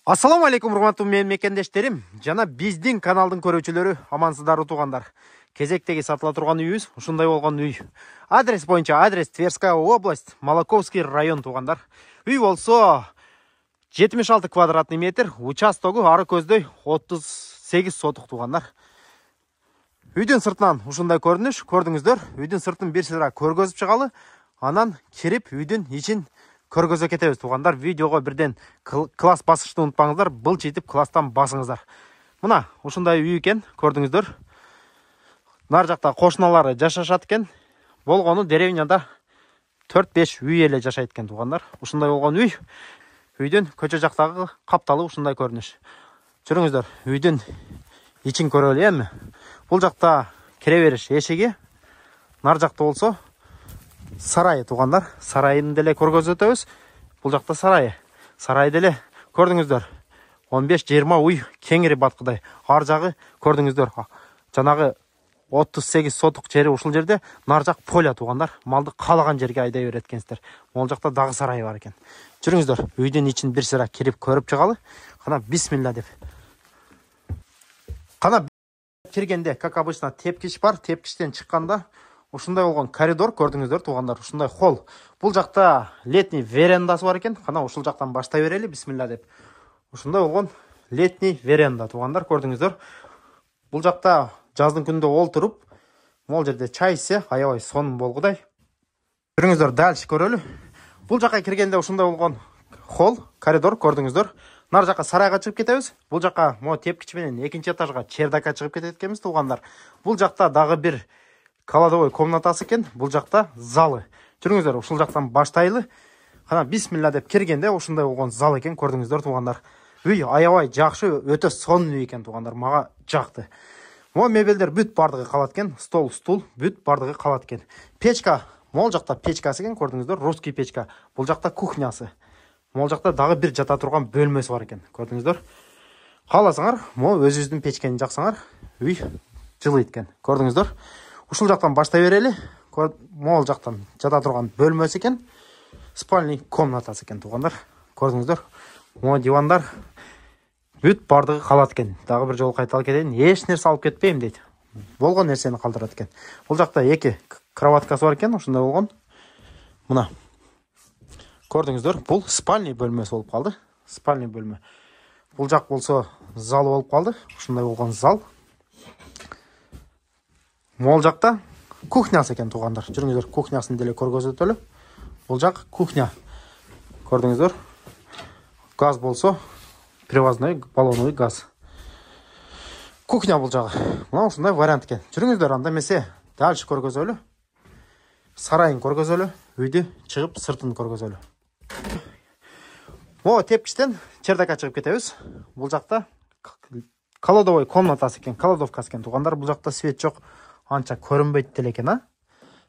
Ассаламу алейкум, урматтуу менин мекендештерим жана биздин каналдын көрүүчүлөрү, амансыздарбы туугандар. Кезектеги сатыла турган үйүбүз ушундай болгон үй. Адрес боюнча адрес Тверская область, Молоковский район туугандар. Үй болсо 76 квадратный метр, участогу ары көздөй 38 сотук туугандар. Үйдүн сыртынан ушундай көрүнүш көрдүңүздөр. Үйдүн сыртын бир сыра көргөзүп чыгалы, анан кирип үйдүн ичин көргөзө кетебиз туугандар. Видеого бирден класс басышты унутпаңыздар, былчитип класстан басыңыздар. Мына ушундай үй экен, көрдүңүздөр. Нар жакта кошуналары жашашат экен. Болгону деревняда 4-5 үй эле жашайт экен туугандар. Ушундай болгон үй. Үйдүн көчө жактагы капталы ушундай көрүнүш. Жүрүңүздөр, үйдүн ичин көрөлү эми. Бул жакта кире бериш эшиги. Нар жакта болсо сарайы туугандар. Сарайын деле көргөзүп өтөбүз. Бул жакта сарайы. Сарай деле көрдүңүздөр. 15-20 уй кеңири баткыдай. Ар жагы көрдүңүздөр. Жанагы 38 сотук жери ушул жерде, нар жак поля туугандар. Малды каалаган жерге айдай берет экенсиздер. Могул жакта дагы сарай бар экен. Жүрүңүздөр, үйдүн ичин бир сыра кирип көрүп чыгалы. Кана бисмилла деп. Кана киргенде, как обычно, тепкич бар. Тепкичтен чыкканда ушундай болгон коридор көрдүңүздөр туугандар. Ушундай холл. Бул жакта летний верандасы бар экен. Кана ушул жактан баштай берели, бисмилла деп. Ушундай болгон летний веранда туугандар, көрдүңүздөр. Бул жакта жаздын күнүндө олтуруп, могул жерде чай ичсе, аябай сонун болгудай. Жүрүңүздөр, дальше көрөлү. Бул жакка киргенде ушундай болгон холл, коридор көрдүңүздөр. Нар жакка сарайга чыгып кетебиз. Бул жакка мо тепкич менен экинчи этажга чердакка чыгып кетет экенбиз туугандар. Бул жакта дагы бир кладовой комнатасы экен. Бул жакта залы. Жүрүңүздөр, ушул жактан баштайлы. Кана бисмилла деп киргенде ушундай болгон зал экен, көрдүңүздөр туугандар. Үй аябай жакшы, өтө сонун үй экен туугандар. Мага жакты. Мо мебелдер бүт бардыгы калат экен. Стол, стул бүт бардыгы калат экен. Печка, могул жакта печкасы экен, көрдүңүздөр, русский печка. Бул жакта кухнясы. Могул жакта дагы бир жата турган бөлмөсү бар экен, көрдүңүздөр. Кааласаңар, мо өзүңүздүн печкени жаксаңар, үй жылыйт экен, көрдүңүздөр. Ушул жактан баштай берели. Могул жактан жата турган бөлмөсү экен. Спальный комнатасы экен туугандар. Көрдүңүздөр. Мо дивандар бүт бардыгы калат экен. Дагы бир жолу кайталып кетейин. Эч нерсе алып кетпейм дейт. Болгон нерсени калтырат экен. Бул жакта эки кроваткасы бар экен, ушундай болгон. Мына. Көрдүңүздөр, бул спальный бөлмөсү болуп калды. Спальный бөлмө. Бул жак болсо зал болуп калды. Ушундай болгон зал. Могул жакта кухнясы экен туугандар. Жүрүңүздөр, кухнясын деле көргөзүп өтөлү. Бул жак кухня. Көрдүңүздөр. Газ болсо привозной баллоновый газ. Кухня бул жагы. Мына ушундай вариант экен. Жүрүңүздөр, анда эмесе дальше көргөзөлү. Сарайын көргөзөлү. Үйдү чыгып сыртын көргөзөлү. Мо тепкичтен чердакка чыгып кетебиз. Бул жакта кладовой комнатасы экен, кладовкасы экен туугандар. Бул жакта свет жок. Анча көрүнбөйт деле экен, а?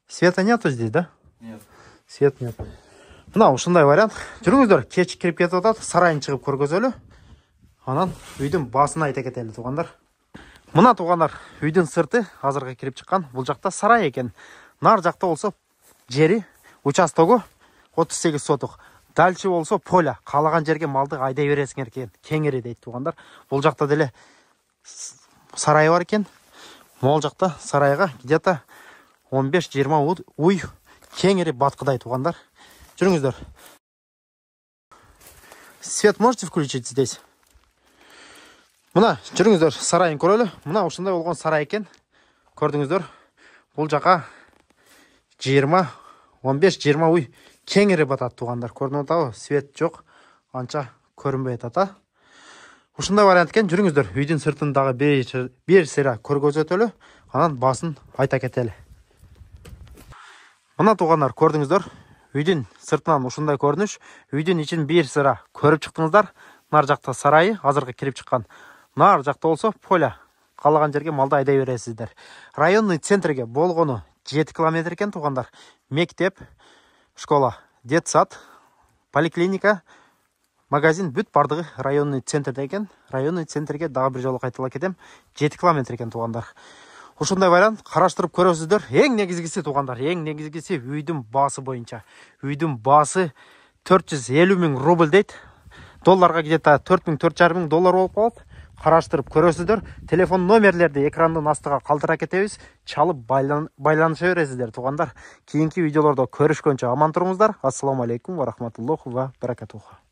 Света нету здесь, да? Нет. Свет нет. Мына ушундай вариант. Жүрүңүздөр, кеч кирип кетип атат. Сарайын чыгып көргөзөлү. Анан үйдүн баасын айта кетели туугандар. Мына туугандар, үйдүн сырты азыркы кирип чыккан. Бул жакта сарай экен. Нар жакта болсо жери, участогу 38 сотук. Дальше болсо поля. Каалаган жерге малды айдай бересиңер экен. Кеңири дейт туугандар. Бул жакта деле сарай бар экен. Могул жакта сарайга где-то 15-20 уй кеңири баткыдай туугандар. Жүрүңүздөр. Свет можете включить здесь? Мына, жүрүңүздөр, сарайын көрөлү. Мына ушундай болгон сарай экен. Көрдүңүздөр. Бул жака 15-20 уй кеңири батат туугандар. Көрүнүп атабы? Свет жок. Анча көрүнбөй атат. Ушундай вариант экен. Жүрүңүздөр, үйдүн сыртын дагы бир сыра көргөзүп өтөлү. Анан баасын айта кетели. Мына туугандар, көрдүңүздөр. Үйдүн сыртынан ушундай көрүнүш. Үйдүн ичин бир сыра көрүп чыктыңыздар. Нар жакта сарайы, азыркы кирип чыккан. Нар жакта болсо поля. Каалаган жерге малды айдай бересиздер. Районный центрге болгону 7 километр экен туугандар. Мектеп, школа, детсад, поликлиника, магазин бүт бардыгы районный центрде экен. Районный центрге дагы бир жолу кайталап кетем. 7 километр экен туугандар. Ушундай вариант караштырып көрөсүздөр. Эң негизгиси туугандар, эң негизгиси үйдүн баасы боюнча. Үйдүн баасы 450 000 рубль дейт. долларға где-то 4 мың 4,5 мың доллар болып қалады. Қараштырып көресіздер. Телефон номерлерді экрандың астыға қалдыра кетебіз. Чалып байланыша бересіздер туғандар. Кейінгі видеоларда көрішкенше аман тұрыңыздар. Ассаламу алейкум ва рахматуллахи ва баракатуху.